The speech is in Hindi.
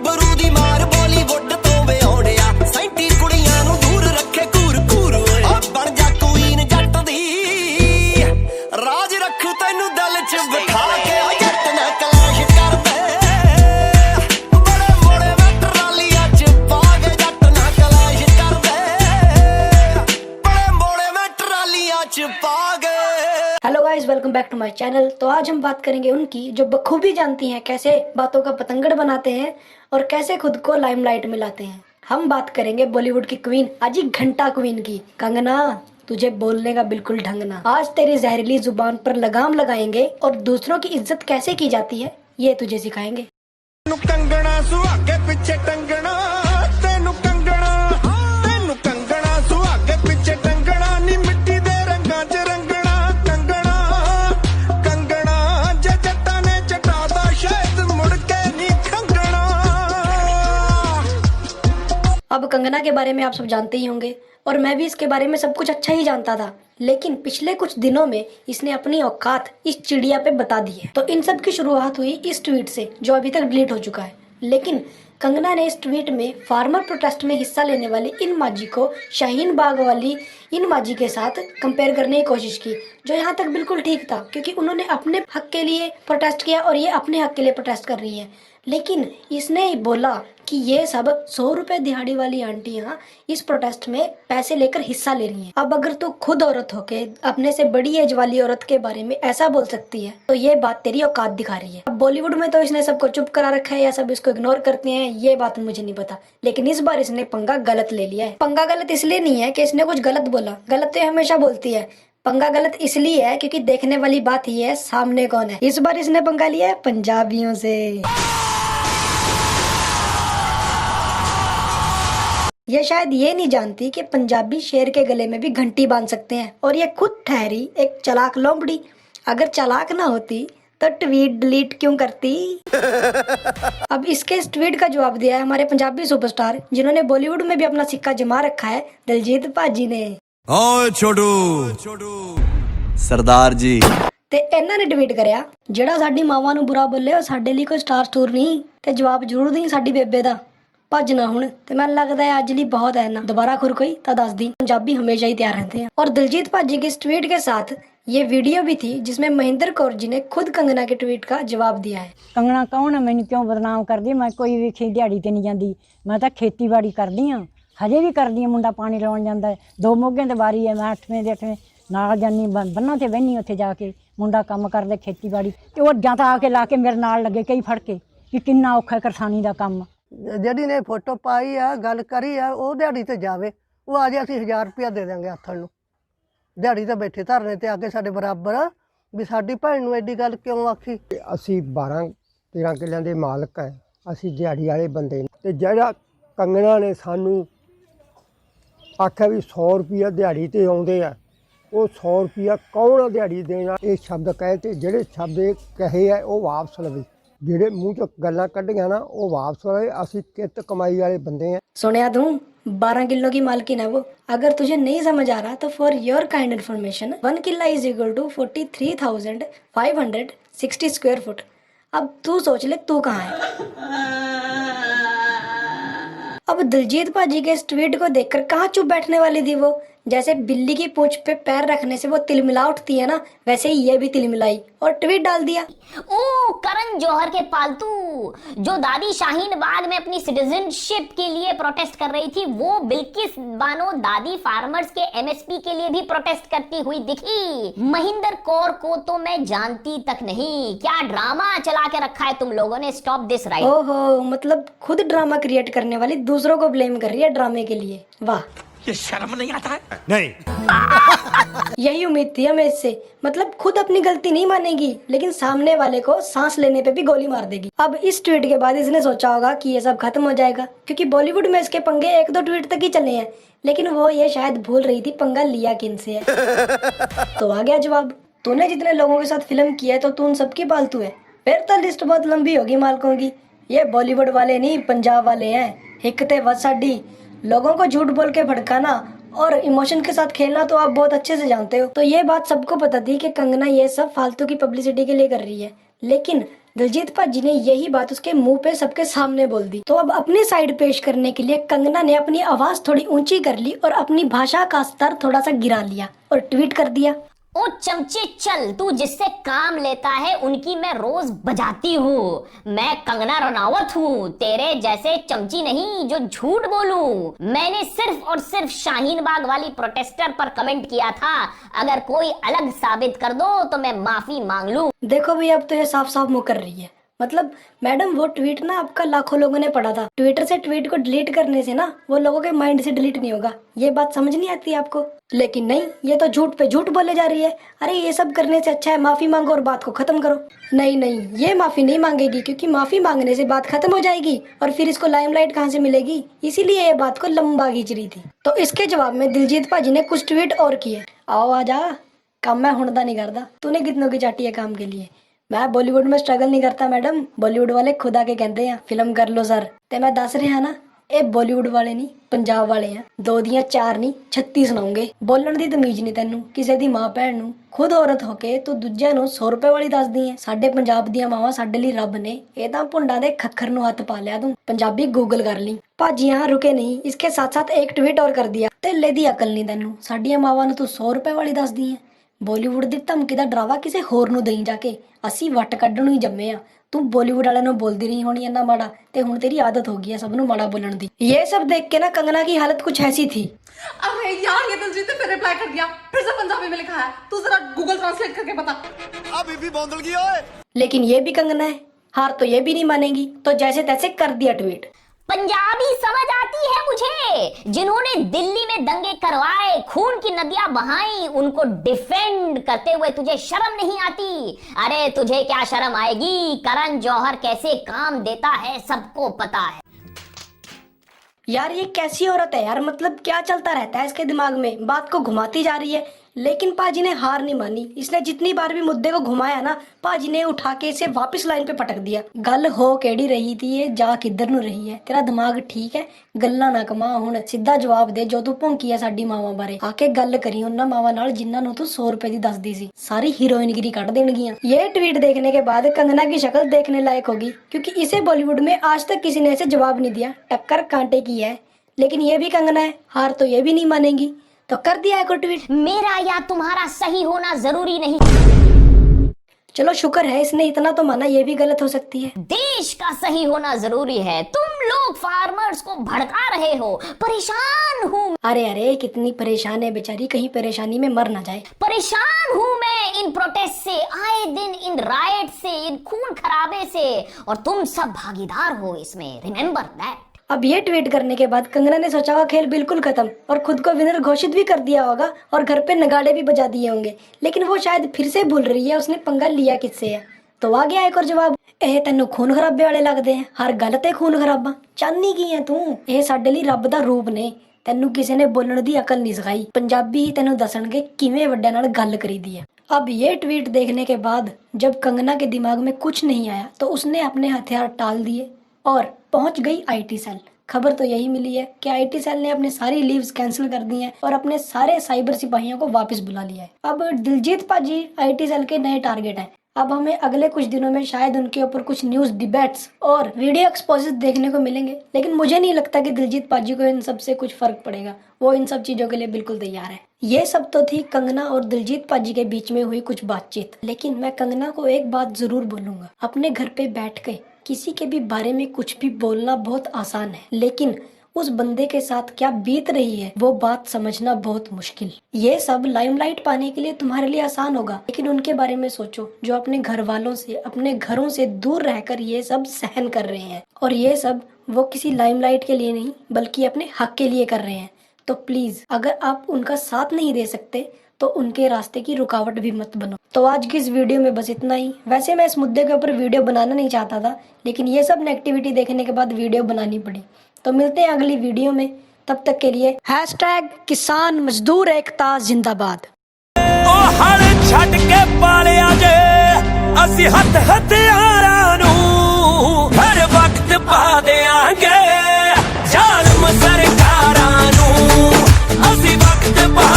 गभरू दी मार बॉलीवुड तो वे औड़िया सैंती कुड़ियां नू दूर रखे घूर घूर ओए बन जा क्वीन जट दी राज रख तैनू दिल च बिठा के जट ना कलैश कर दे बड़े मोड़े में ट्रालियां च पा के जट ना कलैश कर दे बड़े मोड़े में ट्रालियां च पा के। Hello guys, welcome back to my channel. तो आज हम बात करेंगे उनकी जो बखूबी जानती हैं कैसे बातों का पतंगड़ बनाते हैं और कैसे खुद को लाइमलाइट में लाते हैं। हम बात करेंगे बॉलीवुड की क्वीन, अजी घंटा क्वीन की। कंगना, तुझे बोलने का बिल्कुल ढंग ना। आज तेरी जहरीली जुबान पर लगाम लगाएंगे और दूसरों की इज्जत कैसे की जाती है ये तुझे सिखाएंगे। कंगना सुहागे पीछे टंगना तेनू कंगना सुहागे पीछे टंगना नी मिट्टी दे रंगां च रंगना कंगना जे जट्टां ने चटादा शायद मुड़ के नी खंगना। अब कंगना के बारे में आप सब जानते ही होंगे और मैं भी इसके बारे में सब कुछ अच्छा ही जानता था, लेकिन पिछले कुछ दिनों में इसने अपनी औकात इस चिड़िया पे बता दी है। तो इन सब की शुरुआत हुई इस ट्वीट से जो अभी तक डिलीट हो चुका है। लेकिन कंगना ने इस ट्वीट में फार्मर प्रोटेस्ट में हिस्सा लेने वाली इन माजी को शाहीन बाग वाली इन माजी के साथ कंपेयर करने की कोशिश की, जो यहाँ तक बिल्कुल ठीक था क्योंकि उन्होंने अपने हक के लिए प्रोटेस्ट किया और ये अपने हक के लिए प्रोटेस्ट कर रही है। लेकिन इसने बोला कि ये सब 100 रुपए दिहाड़ी वाली आंटियां इस प्रोटेस्ट में पैसे लेकर हिस्सा ले रही हैं। अब अगर तू खुद औरत होके अपने से बड़ी एज वाली औरत के बारे में ऐसा बोल सकती है तो ये बात तेरी औकात दिखा रही है। अब बॉलीवुड में तो इसने सबको चुप करा रखा है या सब इसको इग्नोर करते हैं, ये बात मुझे नहीं पता, लेकिन इस बार इसने पंगा गलत ले लिया है। पंगा गलत इसलिए नहीं है कि इसने कुछ गलत बोला, गलत तो हमेशा बोलती है। पंगा गलत इसलिए है क्योंकि देखने वाली बात ये है सामने कौन है। इस बार इसने पंगा लिया है पंजाबियों से। ये शायद ये नहीं जानती कि पंजाबी शेर के गले में भी घंटी बांध सकते हैं और ये खुद ठहरी एक चालाक लोमड़ी। अगर चालाक ना होती तो ट्वीट डिलीट क्यों करती। अब इसके इस ट्वीट का जवाब दिया है हमारे पंजाबी सुपरस्टार जिन्होंने बॉलीवुड में भी अपना सिक्का जमा रखा है, दिलजीत पाजी ने। ओए छोटू सरदार जी ਤੇ ਇਹਨਾਂ ਨੇ ਟਵੀਟ ਕਰਿਆ, ਜਿਹੜਾ ਸਾਡੀ ਮਾਵਾਂ ਨੂੰ ਬੁਰਾ ਬੋਲੇ ਉਹ ਸਾਡੇ ਲਈ ਕੋਈ ਸਟਾਰ ਸਟੂਰ ਨਹੀਂ। ਤੇ ਜਵਾਬ ਜ਼ਰੂਰ ਦੇਈ ਸਾਡੀ ਬੇਬੇ ਦਾ, ਭੱਜਣਾ ਹੁਣ। ਤੇ ਮੈਨੂੰ ਲੱਗਦਾ है आज लिए बहुत है ना, दोबारा खुर कोई तो दस दी। पंजाबी हमेशा ही तैयार रहते हैं। और दिलजीत पाजी के इस ट्वीट के साथ ये वीडियो भी थी जिसमें महेंद्र कौर जी ने खुद कंगना के ट्वीट का जवाब दिया है। कंगना कौन है, मैनू क्यों बदनाम करदी, मैं कोई भी दिहाड़ी ते नहीं जाती, मैं तो खेतीबाड़ी करदी हाँ, हजे भी करदी हाँ। मुंडा पानी लाउण जांदा है, 2 मोघियां ते बारी है, मैं 8वें ते 8वें नाल जानी बन्ना ते बहनी, उत्थे जाके मुंडा काम करदे खेतीबाड़ी ते ओह जां तां आके ला के मेरे नाल लगे कई फड़ के कि किन्ना औखा किसानी दा काम। ਜਿਹੜੀ ਨੇ ਫੋਟੋ ਪਾਈ ਆ ਗੱਲ ਕਰੀ ਆ ਉਹ ਦਿਹਾੜੀ ਤੇ ਜਾਵੇ, ਉਹ ਆ ਜੇ ਅਸੀਂ 1000 ਰੁਪਇਆ ਦੇ ਦਾਂਗੇ ਆਥਣ ਨੂੰ। ਦਿਹਾੜੀ ਤੇ ਬੈਠੇ ਧਰਨੇ ਤੇ ਆ ਕੇ ਸਾਡੇ ਬਰਾਬਰ ਵੀ ਸਾਡੀ ਭੈਣ ਨੂੰ ਐਡੀ ਗੱਲ ਕਿਉਂ ਆਖੀ। ਅਸੀਂ 12-13 ਕਿੱਲਿਆਂ ਦੇ ਮਾਲਕ ਹੈ, ਅਸੀਂ ਦਿਹਾੜੀ ਵਾਲੇ ਬੰਦੇ ਤੇ ਜਿਹੜਾ ਕੰਗਣਾ ਨੇ ਸਾਨੂੰ ਆਖਿਆ ਵੀ 100 ਰੁਪਇਆ ਦਿਹਾੜੀ ਤੇ ਆਉਂਦੇ ਆ, ਉਹ 100 ਰੁਪਇਆ ਕੌਣ ਦਿਹਾੜੀ ਦੇਣਾ। ਇਹ ਸ਼ਬਦ ਕਹੇ ਤੇ ਜਿਹੜੇ ਸ਼ਬਦ ਇਹ ਕਹੇ ਆ ਉਹ ਵਾਪਸ ਲਵੇ, ਜਿਹੜੇ ਮੂੰਹ ਚੋਂ ਗੱਲਾਂ ਕੱਢੀਆਂ ਨਾ ਉਹ ਵਾਪਸ ਲਵੇ। ਅਸੀਂ ਕਿੱਤ ਕਮਾਈ ਵਾਲੇ ਬੰਦੇ ਆ। सुनिया तू 12 किलो की मालकिन है वो। अगर तुझे नहीं समझ आ रहा तो फॉर योर काइंड इन्फॉर्मेशन 1 किला is equal to 43,560 square foot. अब तू सोच ले तू कहाँ है। अब दिलजीत पाजी के इस ट्वीट को देखकर कहाँ चुप बैठने वाली थी वो। जैसे बिल्ली की पूंछ पे पैर रखने से वो तिलमिला उठती है ना, वैसे ही ये भी तिलमिलाई और ट्वीट डाल दिया। ओ करण जौहर के पालतू, जो दादी शाहीन बाग में अपनी सिटीजनशिप के लिए प्रोटेस्ट कर रही थी, वो बिल्किस बानो दादी फार्मर्स के एमएसपी के लिए भी प्रोटेस्ट करती हुई दिखी। महेंद्र कौर को तो मैं जानती तक नहीं, क्या ड्रामा चला के रखा है तुम लोगों ने। Stop this right. ओहो, मतलब खुद ड्रामा क्रिएट करने वाली दूसरों को ब्लेम कर रही है ड्रामे के लिए। वाह, ये शर्म नहीं आता है। नहीं यही उम्मीद थी हमें इससे। मतलब खुद अपनी गलती नहीं मानेगी लेकिन सामने वाले को सांस लेने पे भी गोली मार देगी। अब इस ट्वीट के बाद इसने सोचा होगा कि ये सब खत्म हो जाएगा क्योंकि बॉलीवुड में इसके पंगे 1-2 ट्वीट तक ही चले हैं, लेकिन वो ये शायद भूल रही थी पंगा लिया किन से है। तो आ गया जवाब, तूने जितने लोगों के साथ फिल्म की है तो तू उन सबकी पालतू है। फिर तो लिस्ट बहुत लंबी होगी मालकों की। ये बॉलीवुड वाले नहीं पंजाब वाले हैं। हिकते वसाडी लोगों को झूठ बोल के भड़काना और इमोशन के साथ खेलना तो आप बहुत अच्छे से जानते हो। तो ये बात सबको पता थी कि कंगना ये सब फालतू की पब्लिसिटी के लिए कर रही है, लेकिन दिलजीत पाजी ने यही बात उसके मुंह पे सबके सामने बोल दी। तो अब अपनी साइड पेश करने के लिए कंगना ने अपनी आवाज थोड़ी ऊंची कर ली और अपनी भाषा का स्तर थोड़ा सा गिरा लिया और ट्वीट कर दिया, ओ चमचे चल, तू जिससे काम लेता है उनकी मैं रोज बजाती हूँ। मैं कंगना रनावत हूँ, तेरे जैसे चमची नहीं जो झूठ बोलूं। मैंने सिर्फ और सिर्फ शाहीन बाग वाली प्रोटेस्टर पर कमेंट किया था, अगर कोई अलग साबित कर दो तो मैं माफी मांग लूं। देखो भैया, अब तो ये साफ साफ मुंह कर रही है। मतलब मैडम, वो ट्वीट ना आपका लाखों लोगों ने पढ़ा था। ट्विटर से ट्वीट को डिलीट करने से ना वो लोगों के माइंड से डिलीट नहीं होगा। ये बात समझ नहीं आती आपको? लेकिन नहीं, ये तो झूठ पे झूठ बोले जा रही है। अरे ये सब करने से अच्छा है माफी मांगो और बात को खत्म करो। नहीं नहीं, ये माफी नहीं मांगेगी, क्योंकि माफी मांगने से बात खत्म हो जाएगी और फिर इसको लाइमलाइट कहाँ से मिलेगी, इसीलिए ये बात को लंबा खींच रही थी। तो इसके जवाब में दिलजीत पाजी ने कुछ ट्वीट और किए। आओ आ जा, काम मैं हुणदा नहीं करता, तूने कितनों की चाटी है काम के लिए। मैं बॉलीवुड में स्ट्रगल नहीं करता मैडम, बॉलीवुड वाले खुद आके कहते हैं फिल्म कर लो सर। ते मैं दस रहा ना, ਇਹ ਬਾਲੀਵੁੱਡ ਵਾਲੇ ਨਹੀਂ ਪੰਜਾਬ ਵਾਲੇ ਆ। ਦੋ ਦੀਆਂ ਚਾਰ ਨਹੀਂ 36 ਸੁਣਾਉਂਗੇ। ਬੋਲਣ ਦੀ ਤਮੀਜ਼ ਨਹੀਂ ਤੈਨੂੰ, ਕਿਸੇ ਦੀ ਮਾਂ ਭੈਣ ਨੂੰ। ਖੁਦ ਔਰਤ ਹੋ ਕੇ ਤੂੰ ਦੂਜਿਆਂ ਨੂੰ 100 ਰੁਪਏ ਵਾਲੀ ਦੱਸਦੀ ਹੈ। ਸਾਡੇ ਪੰਜਾਬ ਦੀਆਂ ਮਾਵਾਂ ਸਾਡੇ ਲਈ ਰੱਬ ਨੇ। ਇਹ ਤਾਂ ਭੁੰਡਾਂ ਦੇ ਖੱਖਰ ਨੂੰ ਹੱਥ ਪਾ ਲਿਆ ਤੂੰ। ਪੰਜਾਬੀ ਗੂਗਲ ਕਰ ਲਈ। ਭਾਜੀ यहाँ रुके नहीं, इसके साथ साथ एक ट्वीट और कर दिया। ਢਿੱਲੇ ਦੀ ਅਕਲ ਨਹੀਂ ਤੈਨੂੰ, ਸਾਡੀਆਂ ਮਾਵਾਂ ਨੂੰ ਤੂੰ 100 ਰੁਪਏ ਵਾਲੀ ਦੱਸਦੀ ਹੈ। ਬਾਲੀਵੁੱਡ ਦੀ ਧਮਕੀ ਦਾ ਡਰਾਵਾ ਕਿਸੇ ਹੋਰ ਨੂੰ ਦੇਈ ਜਾ ਕੇ। ਅਸੀਂ ਵੱਟ ਕੱਢਣ ਨੂੰ ਹੀ ਜੰਮੇ ਆ। तू बॉलीवुड वाले बोलती रही होनी इन्ना माड़ा, ते हुण तेरी आदत हो गई है सबनों माड़ा बोलण दी। ये सब देख के ना कंगना की हालत कुछ ऐसी थी। अरे यार, ये दिलजीत ने फिर रिप्लाई कर दिया, फिर से पंजाबी में लिखा है। तू जरा गूगल ट्रांसलेट करके बता। अभी भी बौंदल गई ओए। लेकिन ये भी कंगना है, हार तो ये भी नहीं मानेगी, तो जैसे तैसे कर दिया ट्वीट। पंजाबी समझ आती है मुझे। जिन्होंने दिल्ली में दंगे करवाए, खून की नदियां बहाई, उनको डिफेंड करते हुए तुझे शर्म नहीं आती? अरे तुझे क्या शर्म आएगी? करण जौहर कैसे काम देता है सबको पता है। यार ये कैसी औरत है यार, मतलब क्या चलता रहता है इसके दिमाग में? बात को घुमाती जा रही है। लेकिन पाजी ने हार नहीं मानी। इसने जितनी बार भी मुद्दे को घुमाया ना, पाजी ने उठा के इसे वापस लाइन पे पटक दिया। गल हो केड़ी रही थी, ये जा किधर नु रही है? तेरा दिमाग ठीक है? गल्ला ना कमा, हुण सीधा जवाब दे। जो तू भौंकी है साडी मावां बारे, आके गल करी उन्हां मावां नाल जिन्हां नु तू 100 रुपए दी दसदी सी। सारी हीरोइनगिरी कढ देणगियां। ये ट्वीट देखने के बाद कंगना की शक्ल देखने लायक होगी, क्योंकि इसे बॉलीवुड में आज तक किसी ने ऐसे जवाब नहीं दिया। टक्कर कांटे की है। लेकिन ये भी कंगना है, हार तो ये भी नहीं मानेगी, तो कर दिया है ट्वीट। मेरा या तुम्हारा सही होना जरूरी नहीं। चलो शुक्र है इसने इतना तो माना, ये भी गलत हो सकती है। देश का सही होना जरूरी है। तुम लोग फार्मर्स को भड़का रहे हो। परेशान हूँ। अरे अरे कितनी परेशान है बेचारी, कहीं परेशानी में मर ना जाए। परेशान हूँ मैं इन प्रोटेस्ट से, आए दिन इन राइट से, इन खून खराबे से, और तुम सब भागीदार हो इसमें। Remember that. अब ये ट्वीट करने के बाद कंगना ने सोचा हुआ खेल बिल्कुल खत्म और खुद को विनर घोषित भी कर दिया होगा और घर पे नगाड़े भी बजा दिए होंगे। लेकिन वो शायद फिर से भूल रही है उसने पंगा लिया किससे है। तो आ गया एक और जवाब, ਇਹ ਤੈਨੂੰ खून खराबे वाले लगते हैं, हर गल ते खून खराबा। चाहनी की है तू? ਇਹ ਸਾਡੇ ਲਈ ਰੱਬ ਦਾ ਰੂਪ ਨੇ। ਤੈਨੂੰ ਕਿਸੇ ਨੇ ਬੋਲਣ ਦੀ ਅਕਲ नहीं सिखाई। पंजाबी ही ਤੈਨੂੰ ਦੱਸਣਗੇ ਕਿਵੇਂ ਵੱਡਿਆਂ ਨਾਲ ਗੱਲ ਕਰੀਦੀ है। अब ये ट्वीट देखने के बाद जब कंगना के दिमाग में कुछ नहीं आया तो उसने अपने हथियार टाल दिए और पहुंच गई आईटी सेल। खबर तो यही मिली है कि आईटी सेल ने अपने सारी लीव्स कैंसिल कर दी हैं और अपने सारे साइबर सिपाहियों को वापस बुला लिया है। अब दिलजीत पाजी आईटी सेल के नए टारगेट हैं। अब हमें अगले कुछ दिनों में शायद उनके ऊपर कुछ न्यूज डिबेट्स और वीडियो एक्सपोजेस देखने को मिलेंगे। लेकिन मुझे नहीं लगता कि दिलजीत पाजी को इन सब से कुछ फर्क पड़ेगा। वो इन सब चीजों के लिए बिल्कुल तैयार है। ये सब तो थी कंगना और दिलजीत पाजी के बीच में हुई कुछ बातचीत। लेकिन मैं कंगना को एक बात जरूर बोलूंगा, अपने घर पे बैठ के किसी के भी बारे में कुछ भी बोलना बहुत आसान है, लेकिन उस बंदे के साथ क्या बीत रही है वो बात समझना बहुत मुश्किल। ये सब लाइमलाइट पाने के लिए तुम्हारे लिए आसान होगा, लेकिन उनके बारे में सोचो जो अपने घर वालों से, अपने घरों से दूर रहकर ये सब सहन कर रहे हैं। और ये सब वो किसी लाइमलाइट के लिए नहीं बल्कि अपने हक के लिए कर रहे हैं। तो प्लीज अगर आप उनका साथ नहीं दे सकते तो उनके रास्ते की रुकावट भी मत बनो। तो आज की इस वीडियो में बस इतना ही। वैसे मैं इस मुद्दे के ऊपर वीडियो बनाना नहीं चाहता था, लेकिन ये सब नेगेटिविटी देखने के बाद वीडियो बनानी पड़ी। तो मिलते हैं अगली वीडियो में, तब तक के लिए #किसान मजदूर एकता जिंदाबाद। ओ हर छट के पालिया जे असि हथ हथियारां नू हर वक्त पा देंगे जालिम सरकारां नू असि वक्त पा